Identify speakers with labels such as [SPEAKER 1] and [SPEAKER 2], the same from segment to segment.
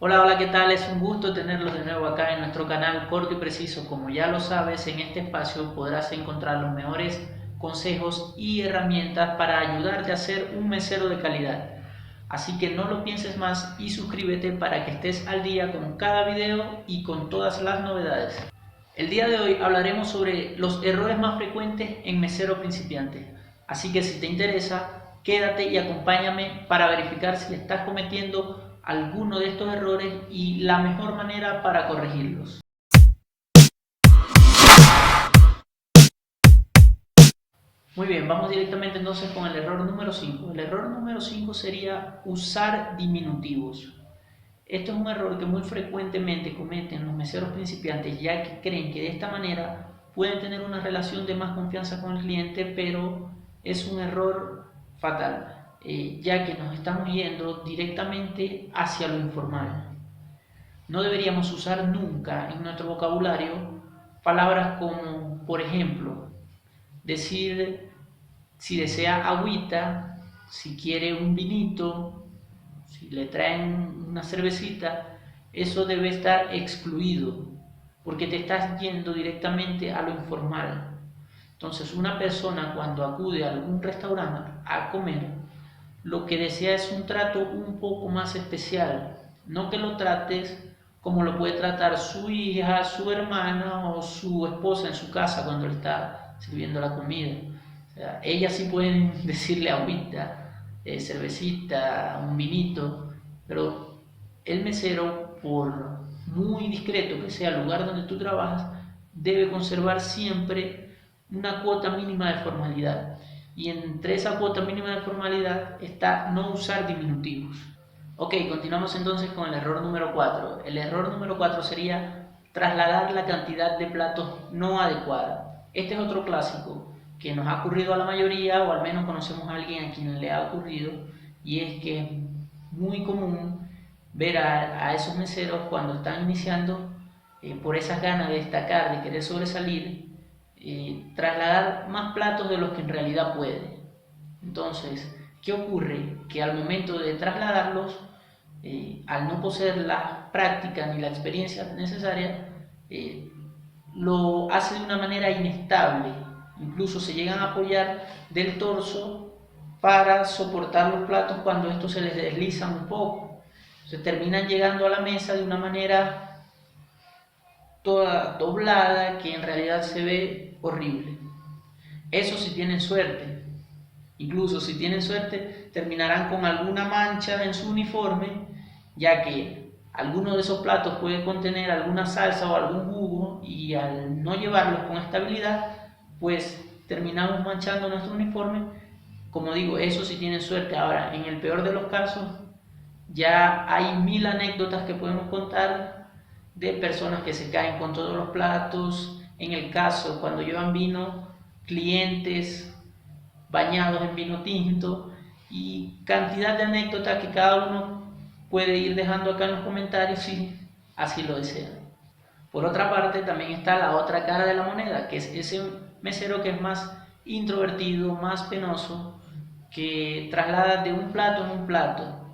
[SPEAKER 1] Hola, hola, ¿qué tal? Es un gusto tenerlos de nuevo acá en nuestro canal Corto y Preciso. Como ya lo sabes, en este espacio podrás encontrar los mejores consejos y herramientas para ayudarte a ser un mesero de calidad. Así que no lo pienses más y suscríbete para que estés al día con cada video y con todas las novedades. El día de hoy hablaremos sobre los errores más frecuentes en mesero principiante. Así que si te interesa, quédate y acompáñame para verificar si estás cometiendo alguno de estos errores y la mejor manera para corregirlos. Muy bien, vamos directamente entonces con el error número 5. El error número 5 sería usar diminutivos. Esto es un error que muy frecuentemente cometen los meseros principiantes, ya que creen que de esta manera pueden tener una relación de más confianza con el cliente, pero es un error fatal, ya que nos estamos yendo directamente hacia lo informal. No deberíamos usar nunca en nuestro vocabulario palabras como, por ejemplo, decir si desea agüita, si quiere un vinito, si le traen una cervecita, eso debe estar excluido, porque te estás yendo directamente a lo informal. Entonces, una persona cuando acude a algún restaurante a comer, lo que desea es un trato un poco más especial, no que lo trates como lo puede tratar su hija, su hermana o su esposa en su casa cuando le está sirviendo la comida. O sea, ellas sí pueden decirle agüita, cervecita, un vinito, pero el mesero, por muy discreto que sea el lugar donde tú trabajas, debe conservar siempre una cuota mínima de formalidad. Y entre esa cuota mínima de formalidad está no usar diminutivos. Ok, continuamos entonces con el error número 4. El error número 4 sería trasladar la cantidad de platos no adecuada. Este es otro clásico que nos ha ocurrido a la mayoría, o al menos conocemos a alguien a quien le ha ocurrido, y es que es muy común ver a esos meseros cuando están iniciando, por esas ganas de destacar, de querer sobresalir, trasladar más platos de los que en realidad puede. Entonces, ¿qué ocurre? Que al momento de trasladarlos, al no poseer la práctica ni la experiencia necesaria, eh, lo hace de una manera inestable. Incluso se llegan a apoyar del torso para soportar los platos cuando estos se les deslizan un poco. Se terminan llegando a la mesa de una manera toda doblada que en realidad se ve horrible. Eso si tienen suerte. Incluso si tienen suerte, terminarán con alguna mancha en su uniforme, ya que alguno de esos platos puede contener alguna salsa o algún jugo y al no llevarlos con estabilidad, pues terminamos manchando nuestro uniforme. Como digo, eso si tienen suerte. Ahora, en el peor de los casos, ya hay mil anécdotas que podemos contar de personas que se caen con todos los platos. En el caso, cuando llevan vino, clientes bañados en vino tinto y cantidad de anécdotas que cada uno puede ir dejando acá en los comentarios si así lo desean. Por otra parte, también está la otra cara de la moneda, que es ese mesero que es más introvertido, más penoso, que traslada de un plato en un plato.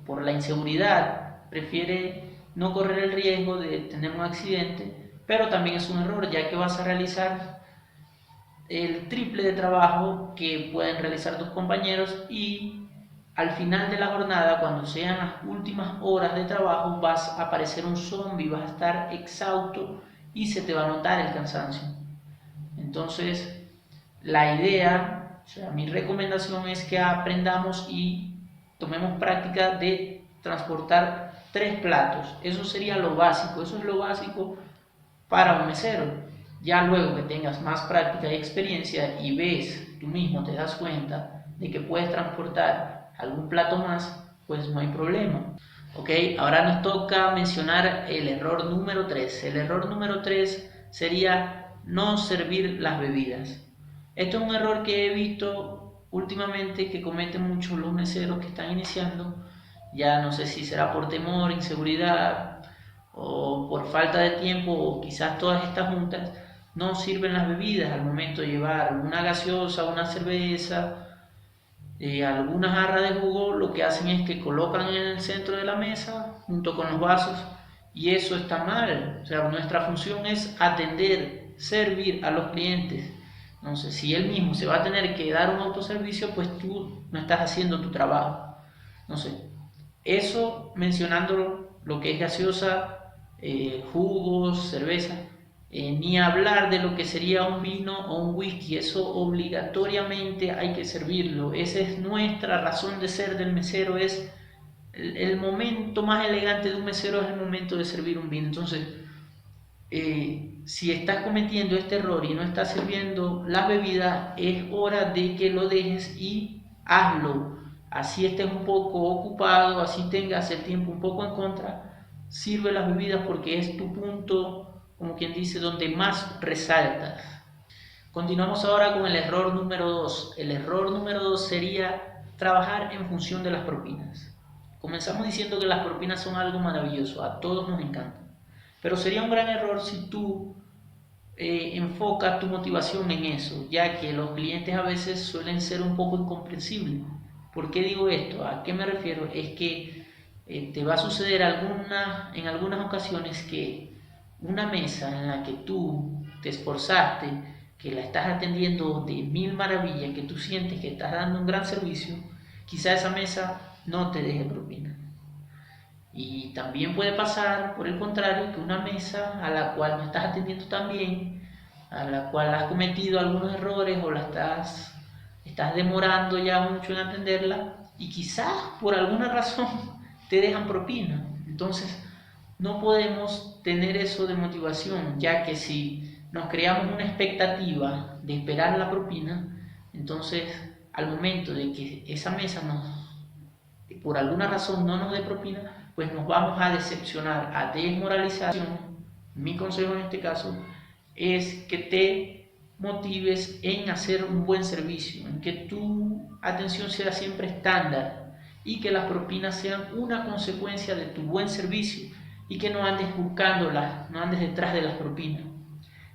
[SPEAKER 1] Por la inseguridad, prefiere no correr el riesgo de tener un accidente, pero también es un error, ya que vas a realizar el triple de trabajo que pueden realizar tus compañeros y al final de la jornada, cuando sean las últimas horas de trabajo, vas a parecer un zombie, vas a estar exhausto y se te va a notar el cansancio. Entonces, la idea, o sea, mi recomendación es que aprendamos y tomemos práctica de transportar 3 platos. Eso sería lo básico, eso es lo básico para un mesero. Ya luego que tengas más práctica y experiencia y ves, tú mismo te das cuenta de que puedes transportar algún plato más, pues no hay problema. Ok, ahora nos toca mencionar el error número 3. El error número 3 sería no servir las bebidas. Esto es un error que he visto últimamente que cometen muchos los meseros que están iniciando. Ya no sé si será por temor, inseguridad o por falta de tiempo o quizás todas estas juntas, no sirven las bebidas al momento de llevar una gaseosa, una cerveza, Algunas jarras de jugo lo que hacen es que colocan en el centro de la mesa junto con los vasos y eso está mal. O sea, nuestra función es atender, servir a los clientes. Entonces, si él mismo se va a tener que dar un autoservicio, pues tú no estás haciendo tu trabajo. Entonces, eso mencionando lo que es gaseosa, jugos, cerveza, ni hablar de lo que sería un vino o un whisky, eso obligatoriamente hay que servirlo. Esa es nuestra razón de ser del mesero, es el momento más elegante de un mesero es el momento de servir un vino. Entonces, si estás cometiendo este error y no estás sirviendo las bebidas, es hora de que lo dejes y hazlo. Así estés un poco ocupado, así tengas el tiempo un poco en contra, sirve las bebidas porque es tu punto, como quien dice, donde más resaltas. Continuamos ahora con el error número 2. El error número 2 sería trabajar en función de las propinas. Comenzamos diciendo que las propinas son algo maravilloso, a todos nos encantan. Pero sería un gran error si tú enfocas tu motivación en eso, ya que los clientes a veces suelen ser un poco incomprensibles. ¿Por qué digo esto? ¿A qué me refiero? Es que te va a suceder en algunas ocasiones que una mesa en la que tú te esforzaste, que la estás atendiendo de mil maravillas, que tú sientes que estás dando un gran servicio, quizá esa mesa no te deje propina. Y también puede pasar, por el contrario, que una mesa a la cual no estás atendiendo tan bien, a la cual has cometido algunos errores o estás demorando ya mucho en atenderla y quizás por alguna razón te dejan propina. Entonces, no podemos tener eso de motivación, ya que si nos creamos una expectativa de esperar la propina, entonces al momento de que esa mesa por alguna razón no nos dé propina, pues nos vamos a decepcionar, a desmoralizar. Mi consejo en este caso es que te motives en hacer un buen servicio, en que tu atención sea siempre estándar y que las propinas sean una consecuencia de tu buen servicio y que no andes buscándolas, no andes detrás de las propinas.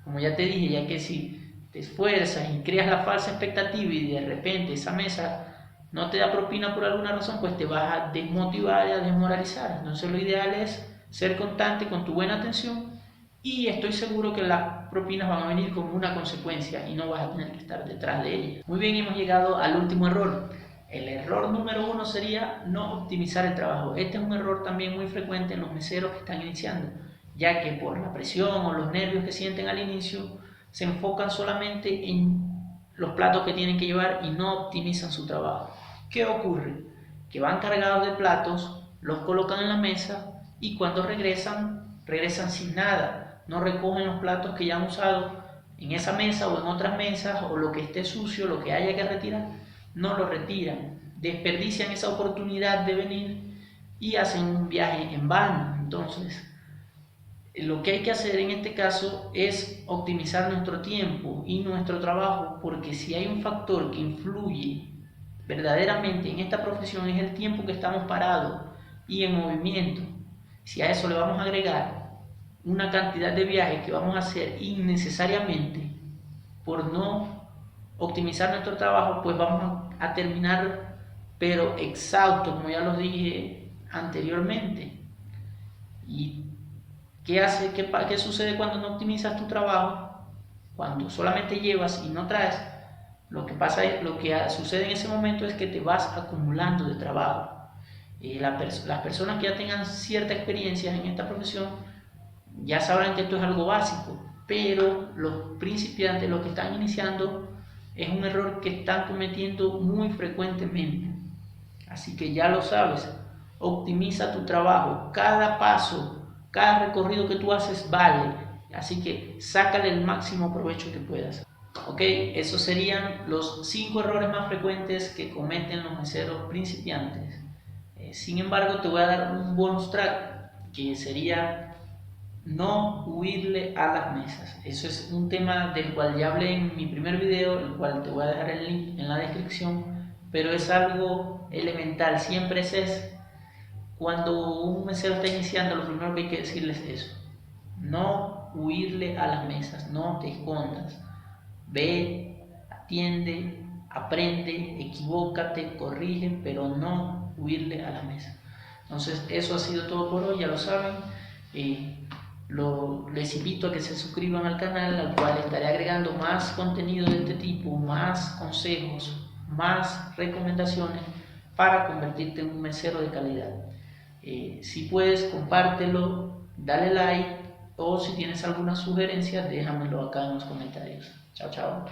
[SPEAKER 1] Como ya te dije, ya que si te esfuerzas y creas la falsa expectativa y de repente esa mesa no te da propina por alguna razón, pues te vas a desmotivar y a desmoralizar. Entonces lo ideal es ser constante con tu buena atención y estoy seguro que las propinas van a venir como una consecuencia y no vas a tener que estar detrás de ellas. Muy bien, hemos llegado al último error. El error número 1 sería no optimizar el trabajo. Este es un error también muy frecuente en los meseros que están iniciando, ya que por la presión o los nervios que sienten al inicio se enfocan solamente en los platos que tienen que llevar y no optimizan su trabajo. ¿Qué ocurre? Que van cargados de platos, los colocan en la mesa y cuando regresan sin nada. No recogen los platos que ya han usado en esa mesa o en otras mesas o lo que esté sucio, lo que haya que retirar, no lo retiran. Desperdician esa oportunidad de venir y hacen un viaje en vano. Entonces, lo que hay que hacer en este caso es optimizar nuestro tiempo y nuestro trabajo, porque si hay un factor que influye verdaderamente en esta profesión es el tiempo que estamos parados y en movimiento. Si a eso le vamos a agregar una cantidad de viajes que vamos a hacer innecesariamente por no optimizar nuestro trabajo, pues vamos a terminar pero exhaustos, como ya los dije anteriormente. ¿Y qué sucede cuando no optimizas tu trabajo? Cuando solamente llevas y no traes, lo que sucede en ese momento es que te vas acumulando de trabajo. Las personas que ya tengan cierta experiencia en esta profesión ya sabrán que esto es algo básico, pero los principiantes, los que están iniciando, es un error que están cometiendo muy frecuentemente. Así que ya lo sabes, optimiza tu trabajo, cada paso, cada recorrido que tú haces vale, así que sácale el máximo provecho que puedas. Ok, esos serían los 5 errores más frecuentes que cometen los meseros principiantes. Sin embargo, te voy a dar un bonus track que sería no huirle a las mesas. Eso es un tema del cual ya hablé en mi primer video, el cual te voy a dejar el link en la descripción, pero es algo elemental. Siempre es cuando un mesero está iniciando, lo primero que hay que decirles es eso: no huirle a las mesas, no te escondas, ve, atiende, aprende, equivócate, corrige, pero no huirle a la mesa. Entonces eso ha sido todo por hoy, ya lo saben. Les invito a que se suscriban al canal, al cual estaré agregando más contenido de este tipo, más consejos, más recomendaciones para convertirte en un mesero de calidad. Si puedes, compártelo, dale like, o si tienes alguna sugerencia, déjamelo acá en los comentarios. Chao, chao.